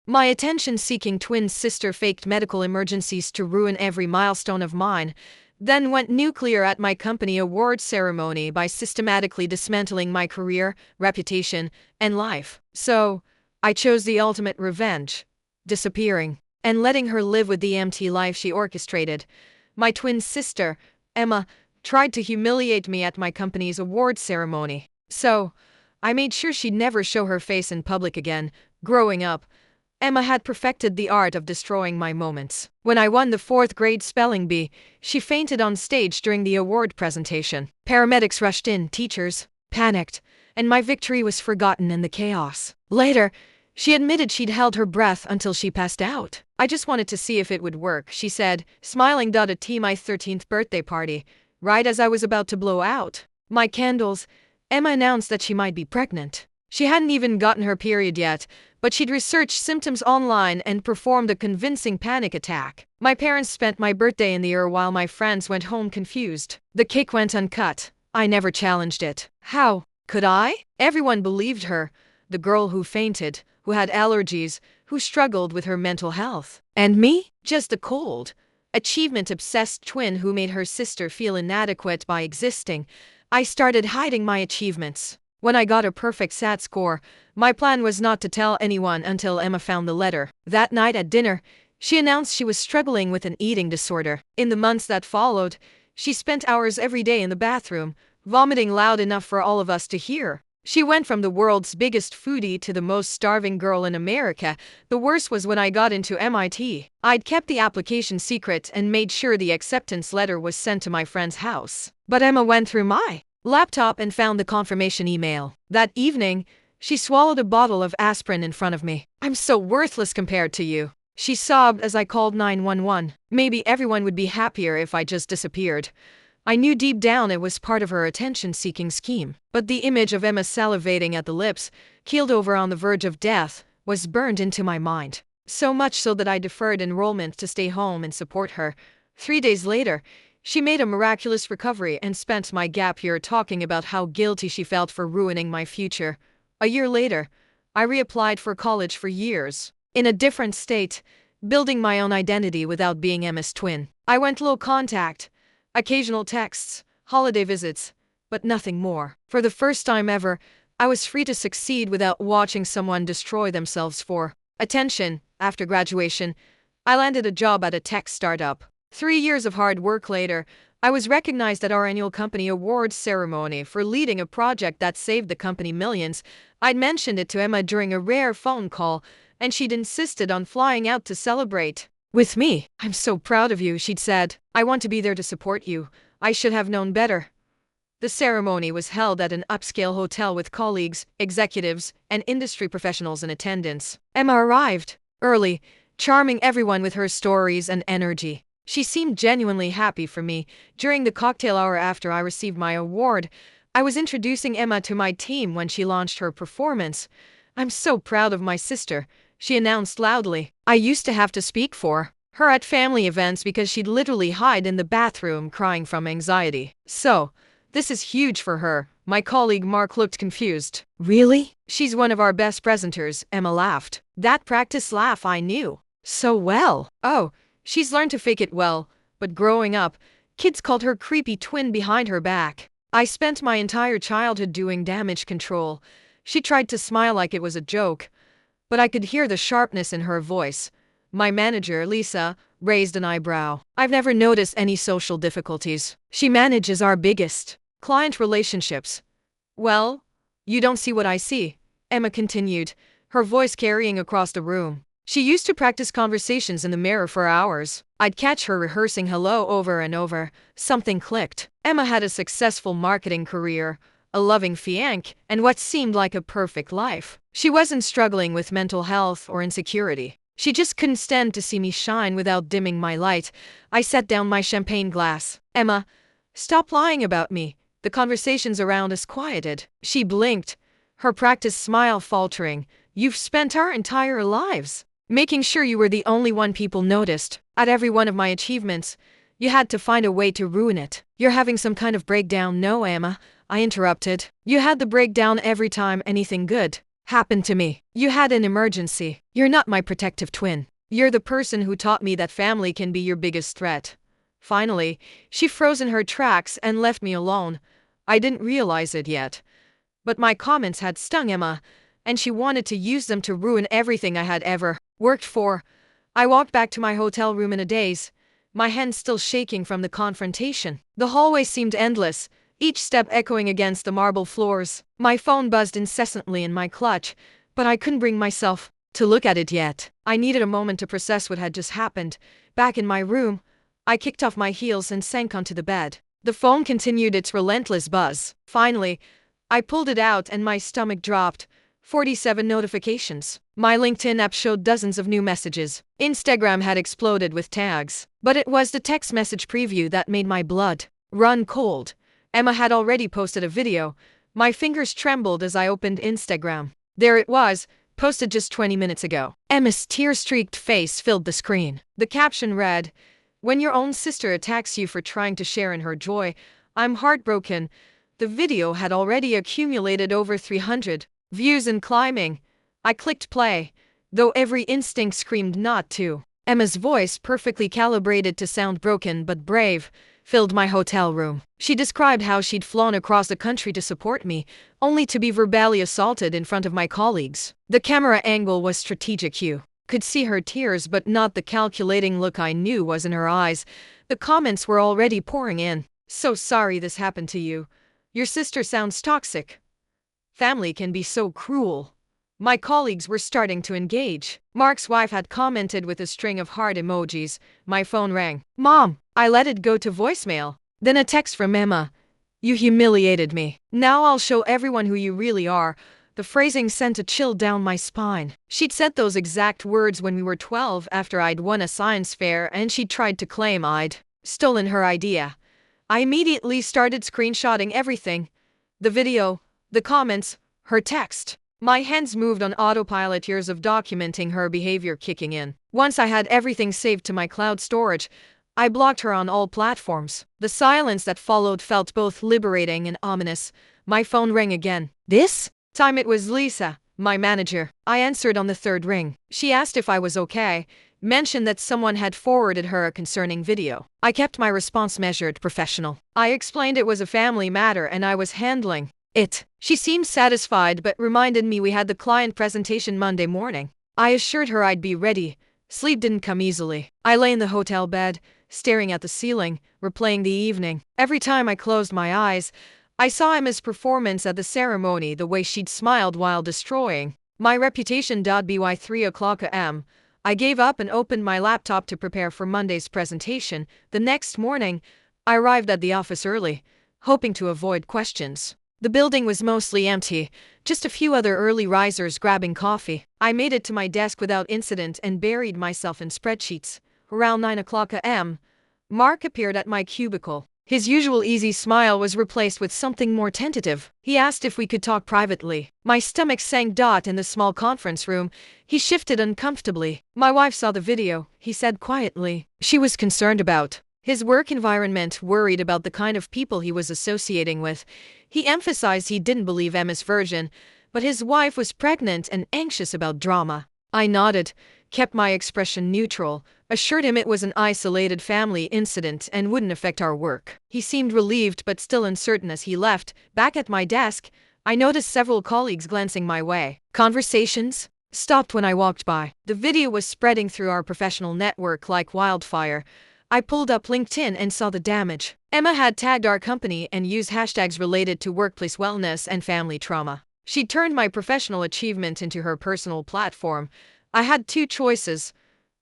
My attention-seeking twin sister faked medical emergencies to ruin every milestone of mine, then went nuclear at my company award ceremony by systematically dismantling my career, reputation, and life. So, I chose the ultimate revenge: disappearing, and letting her live with the empty life she orchestrated. My twin sister, Emma, tried to humiliate me at my company's award ceremony. So, I made sure she'd never show her face in public again. Growing up, Emma had perfected the art of destroying my moments. When I won the 4th grade spelling bee, she fainted on stage during the award presentation. Paramedics rushed in, teachers panicked, and my victory was forgotten in the chaos. Later, she admitted she'd held her breath until she passed out. "I just wanted to see if it would work," she said, smiling at my 13th birthday party, right as I was about to blow out my candles. Emma announced that she might be pregnant. She hadn't even gotten her period yet, but she'd researched symptoms online and performed a convincing panic attack. My parents spent my birthday in the air while my friends went home confused. The cake went uncut. I never challenged it. How could I? Everyone believed her. The girl who fainted, who had allergies, who struggled with her mental health. And me? Just a cold, achievement-obsessed twin who made her sister feel inadequate by existing. I started hiding my achievements. When I got a perfect SAT score, my plan was not to tell anyone until Emma found the letter. That night at dinner, she announced she was struggling with an eating disorder. In the months that followed, she spent hours every day in the bathroom, vomiting loud enough for all of us to hear. She went from the world's biggest foodie to the most starving girl in America. The worst was when I got into MIT. I'd kept the application secret and made sure the acceptance letter was sent to my friend's house. But Emma went through my laptop and found the confirmation email. That evening, she swallowed a bottle of aspirin in front of me. "I'm so worthless compared to you," she sobbed as I called 911. Maybe everyone would be happier if I just disappeared. I knew deep down it was part of her attention-seeking scheme. But the image of Emma salivating at the lips, keeled over on the verge of death, was burned into my mind. So much so that I deferred enrollment to stay home and support her. 3 days later, she made a miraculous recovery and spent my gap year talking about how guilty she felt for ruining my future. A year later, I reapplied for college for years, in a different state, building my own identity without being Emma's twin. I went low contact, occasional texts, holiday visits, but nothing more. For the first time ever, I was free to succeed without watching someone destroy themselves for attention. After graduation, I landed a job at a tech startup. 3 years of hard work later, I was recognized at our annual company awards ceremony for leading a project that saved the company millions. I'd mentioned it to Emma during a rare phone call, and she'd insisted on flying out to celebrate with me. "I'm so proud of you," she'd said. "I want to be there to support you. I should have known better." The ceremony was held at an upscale hotel with colleagues, executives, and industry professionals in attendance. Emma arrived early, charming everyone with her stories and energy. She seemed genuinely happy for me. During the cocktail hour after I received my award, I was introducing Emma to my team when she launched her performance. "I'm so proud of my sister," she announced loudly. I used to have to speak for her at family events because she'd literally hide in the bathroom crying from anxiety. "So, this is huge for her." My colleague Mark looked confused. "Really?" "She's one of our best presenters," Emma laughed. That practice laugh I knew so well. "Oh, she's learned to fake it well," but growing up, kids called her creepy twin behind her back. I spent my entire childhood doing damage control. She tried to smile like it was a joke, but I could hear the sharpness in her voice. My manager, Lisa, raised an eyebrow. "I've never noticed any social difficulties. She manages our biggest client relationships." "Well, you don't see what I see," Emma continued, her voice carrying across the room. She used to practice conversations in the mirror for hours. I'd catch her rehearsing hello over and over. Something clicked. Emma had a successful marketing career, a loving fiancé, and what seemed like a perfect life. She wasn't struggling with mental health or insecurity. She just couldn't stand to see me shine without dimming my light. I set down my champagne glass. "Emma, stop lying about me." The conversations around us quieted. She blinked, her practice smile faltering. "You've spent our entire lives making sure you were the only one people noticed. At every one of my achievements, you had to find a way to ruin it." "You're having some kind of breakdown." "No, Emma," I interrupted. "You had the breakdown every time anything good happened to me. You had an emergency. You're not my protective twin. You're the person who taught me that family can be your biggest threat. Finally, she froze in her tracks and left me alone. I didn't realize it yet, but my comments had stung Emma, and she wanted to use them to ruin everything I had ever worked for. I walked back to my hotel room in a daze, my hands still shaking from the confrontation. The hallway seemed endless, each step echoing against the marble floors. My phone buzzed incessantly in my clutch, but I couldn't bring myself to look at it yet. I needed a moment to process what had just happened. Back in my room, I kicked off my heels and sank onto the bed. The phone continued its relentless buzz. Finally, I pulled it out and my stomach dropped. 47 notifications. My LinkedIn app showed dozens of new messages. Instagram had exploded with tags. But it was the text message preview that made my blood run cold. Emma had already posted a video. My fingers trembled as I opened Instagram. There it was, posted just 20 minutes ago. Emma's tear-streaked face filled the screen. The caption read, "When your own sister attacks you for trying to share in her joy, I'm heartbroken." The video had already accumulated over 300 views and climbing. I clicked play, though every instinct screamed not to. Emma's voice, perfectly calibrated to sound broken but brave, filled my hotel room. She described how she'd flown across the country to support me, only to be verbally assaulted in front of my colleagues. The camera angle was strategic. You could see her tears, but not the calculating look I knew was in her eyes. The comments were already pouring in. "So sorry this happened to you. Your sister sounds toxic. Family can be so cruel." My colleagues were starting to engage. Mark's wife had commented with a string of heart emojis. My phone rang. "Mom," I let it go to voicemail. Then a text from Emma. "You humiliated me. Now I'll show everyone who you really are." The phrasing sent a chill down my spine. She'd said those exact words when we were 12 after I'd won a science fair and she tried to claim I'd stolen her idea. I immediately started screenshotting everything. The video, the comments, her text. My hands moved on autopilot, years of documenting her behavior kicking in. Once I had everything saved to my cloud storage, I blocked her on all platforms. The silence that followed felt both liberating and ominous. My phone rang again. This time it was Lisa, my manager. I answered on the third ring. She asked if I was okay, mentioned that someone had forwarded her a concerning video. I kept my response measured, professional. I explained it was a family matter and I was handling it. She seemed satisfied but reminded me we had the client presentation Monday morning. I assured her I'd be ready. Sleep didn't come easily. I lay in the hotel bed, staring at the ceiling, replaying the evening. Every time I closed my eyes, I saw Emma's performance at the ceremony, the way she'd smiled while destroying my reputation. By 3 o'clock a.m., I gave up and opened my laptop to prepare for Monday's presentation. The next morning, I arrived at the office early, hoping to avoid questions. The building was mostly empty, just a few other early risers grabbing coffee. I made it to my desk without incident and buried myself in spreadsheets. Around 9 o'clock a.m., Mark appeared at my cubicle. His usual easy smile was replaced with something more tentative. He asked if we could talk privately. My stomach sank. In the small conference room, he shifted uncomfortably. "My wife saw the video," he said quietly. "She was concerned about his work environment, worried about the kind of people he was associating with." He emphasized he didn't believe Emma's version, but his wife was pregnant and anxious about drama. I nodded, kept my expression neutral, assured him it was an isolated family incident and wouldn't affect our work. He seemed relieved but still uncertain as he left. Back at my desk, I noticed several colleagues glancing my way. Conversations stopped when I walked by. The video was spreading through our professional network like wildfire. I pulled up LinkedIn and saw the damage. Emma had tagged our company and used hashtags related to workplace wellness and family trauma. She turned my professional achievement into her personal platform. I had two choices: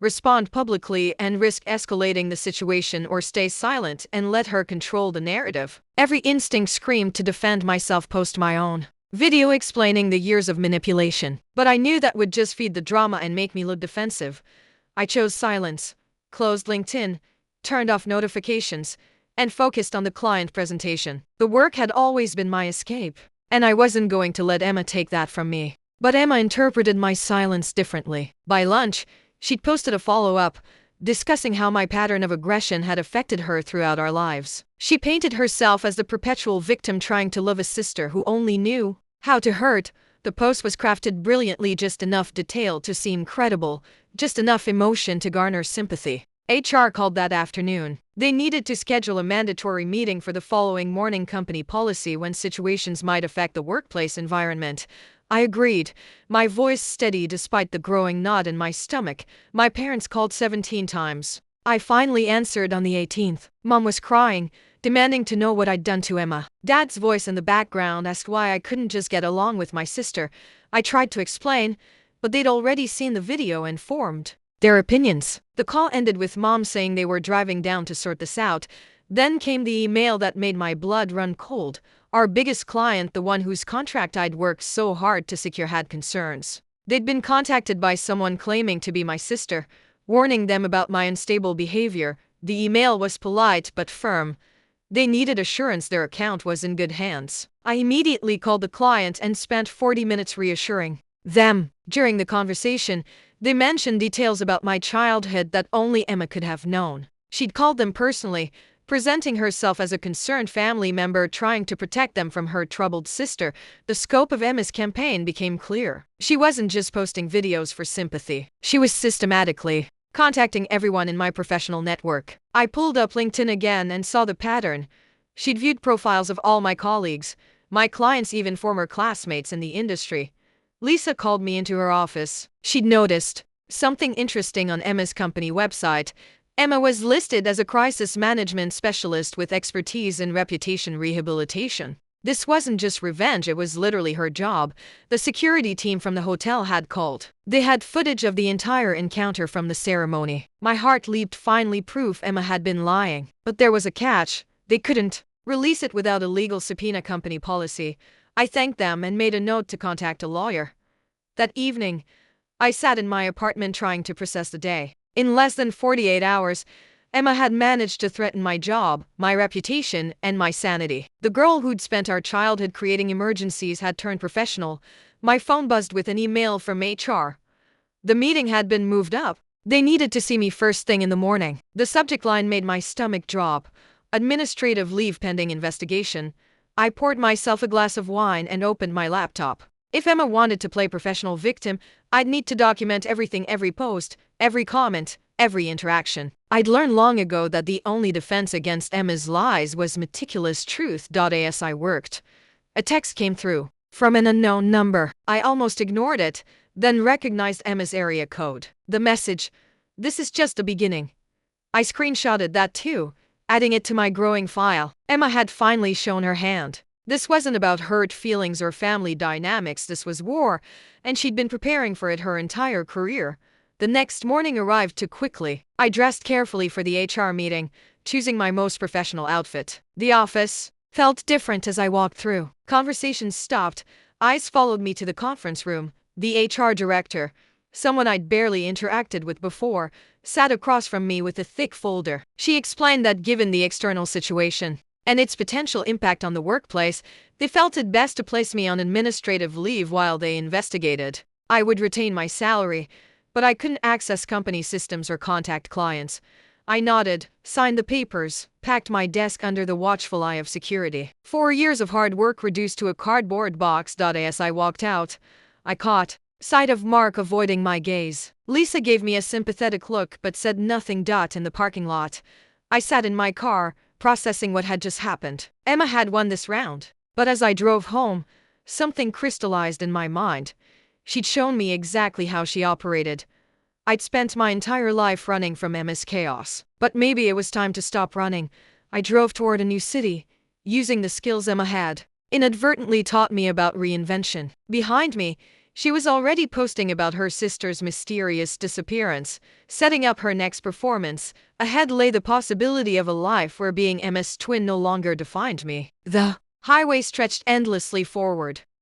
respond publicly and risk escalating the situation, or stay silent and let her control the narrative. Every instinct screamed to defend myself, post my own video explaining the years of manipulation. But I knew that would just feed the drama and make me look defensive. I chose silence, closed LinkedIn, turned off notifications, and focused on the client presentation. The work had always been my escape, and I wasn't going to let Emma take that from me. But Emma interpreted my silence differently. By lunch, she'd posted a follow-up, discussing how my pattern of aggression had affected her throughout our lives. She painted herself as the perpetual victim trying to love a sister who only knew how to hurt. The post was crafted brilliantly, just enough detail to seem credible, just enough emotion to garner sympathy. HR called that afternoon. They needed to schedule a mandatory meeting for the following morning: company policy when situations might affect the workplace environment. I agreed, my voice steady despite the growing knot in my stomach. My parents called 17 times. I finally answered on the 18th. Mom was crying, demanding to know what I'd done to Emma. Dad's voice in the background asked why I couldn't just get along with my sister. I tried to explain, but they'd already seen the video and formed their opinions. The call ended with Mom saying they were driving down to sort this out. Then came the email that made my blood run cold. Our biggest client, the one whose contract I'd worked so hard to secure, had concerns. They'd been contacted by someone claiming to be my sister, warning them about my unstable behavior. The email was polite but firm. They needed assurance their account was in good hands. I immediately called the client and spent 40 minutes reassuring them. During the conversation, they mentioned details about my childhood that only Emma could have known. She'd called them personally, presenting herself as a concerned family member trying to protect them from her troubled sister. The scope of Emma's campaign became clear. She wasn't just posting videos for sympathy. She was systematically contacting everyone in my professional network. I pulled up LinkedIn again and saw the pattern. She'd viewed profiles of all my colleagues, my clients, even former classmates in the industry. Lisa called me into her office. She'd noticed something interesting on Emma's company website. Emma was listed as a crisis management specialist with expertise in reputation rehabilitation. This wasn't just revenge, it was literally her job. The security team from the hotel had called. They had footage of the entire encounter from the ceremony. My heart leaped, finally proof Emma had been lying. But there was a catch. They couldn't release it without a legal subpoena, company policy. I thanked them and made a note to contact a lawyer. That evening, I sat in my apartment trying to process the day. In less than 48 hours, Emma had managed to threaten my job, my reputation, and my sanity. The girl who'd spent our childhood creating emergencies had turned professional. My phone buzzed with an email from HR. The meeting had been moved up. They needed to see me first thing in the morning. The subject line made my stomach drop. Administrative leave pending investigation. I poured myself a glass of wine and opened my laptop. If Emma wanted to play professional victim, I'd need to document everything, every post, every comment, every interaction. I'd learned long ago that the only defense against Emma's lies was meticulous truth. As I worked, a text came through from an unknown number. I almost ignored it, then recognized Emma's area code. The message: "This is just the beginning." I screenshotted that too, adding it to my growing file. Emma had finally shown her hand. This wasn't about hurt feelings or family dynamics, this was war, and she'd been preparing for it her entire career. The next morning arrived too quickly. I dressed carefully for the HR meeting, choosing my most professional outfit. The office felt different as I walked through. Conversations stopped. Eyes followed me to the conference room. The HR director, someone I'd barely interacted with before, sat across from me with a thick folder. She explained that given the external situation and its potential impact on the workplace, they felt it best to place me on administrative leave while they investigated. I would retain my salary, but I couldn't access company systems or contact clients. I nodded, signed the papers, packed my desk under the watchful eye of security. 4 years of hard work reduced to a cardboard box. As I walked out, I caught sight of Mark avoiding my gaze. Lisa gave me a sympathetic look but said nothing. In the parking lot, I sat in my car, processing what had just happened. Emma had won this round. But as I drove home, something crystallized in my mind. She'd shown me exactly how she operated. I'd spent my entire life running from Emma's chaos. But maybe it was time to stop running. I drove toward a new city, using the skills Emma had inadvertently taught me about reinvention. Behind me, she was already posting about her sister's mysterious disappearance, setting up her next performance. Ahead lay the possibility of a life where being Emma's twin no longer defined me. The highway stretched endlessly forward.